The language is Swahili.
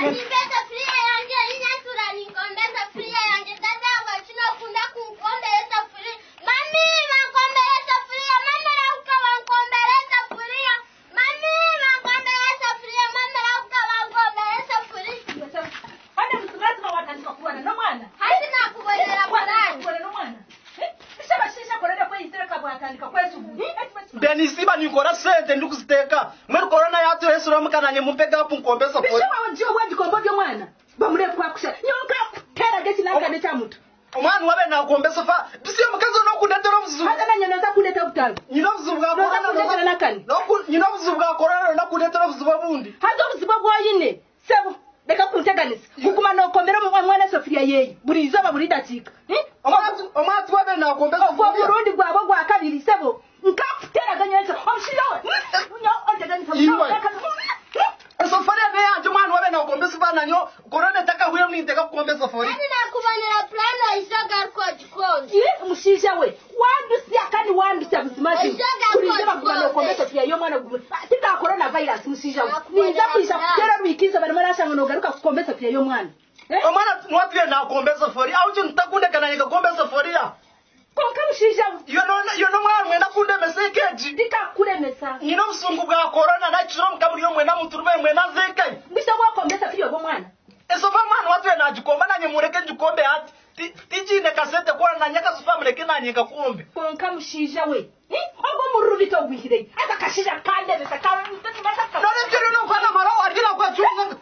Nipesa fria yange inyatura nikombeza fria yange dadanga chino kunda kunkombeza fria. Mami wankombeza fria mama rauka wankombeza fria. Mami wankombeza fria mama rauka wankombeza fria. Hadi msumati mawatandika kuwana no mwana. Hadi nakubonera barani. Kuwana no mwana. Shisha korera kwa isireka bwatandika kwesu. Benisiba nikora sente ndikuziteka. Mwe corona yatu Yesu ramukananye mupega hapo nkombeza fori. Bisho wajiyo wajikombo byo mwana. Bamure kwa kusha. Nyonka kutera gesi nanga neta mutu. Omwana wabe nakombeza fa. Bisiye mukazi no kundetera buzu. Hata nanya naza kuleta butalu. Nyina buzu bwa corona nakani. Nyina buzu bwa corona no kundetera buzu babundi. Hazo buzu bwayine. Sebo deka kunteganisa. Kuguma no komera mwana Sofia yeyi. Buri izoba buri datika. Omatu wabe nakombeza kwa Burundi bwabo gwa kabiri sebo. Nkakutera ganyenza. Omshiyo. Nyo onteganisa. Safari ya yanje mwana wabe nakombeza bana nyo corona taka huyo niteka kukombeza fori. Hadi nakubonera plano isoga kwa jikozi. Mushisha we. Wandu siya kandi wandu siya busimaji. Kurizema kubana kombeza pia yo mwana gumu. Tika corona virus mushisha we. Niza kuisha kera ruikiza bana mwana shanga garuka kukombeza pia yo mwana. Omwana nwapie nakombeza fori. Auchi ntakunde kana nikakombeza fori ya. Konka mushisha. Yo no mwana mwena kunde mesekeji. Dika kule mesa. Nyino busungu bwa corona na chiro mkaburi yo mwena muturume mwena zekai. Bisha bwa kombeza pia yo mwana. Eso fa mwana watu na jikomba na nyemureke jikombe ati. Tijine kasete kwa na nyaka sufa mureke na nyeka kumbe. Konka mushisha we. Ogo murubi to gwihire. Aka kashija kande mesa kala. None tiro no kwa na mara wadira kwa chunga.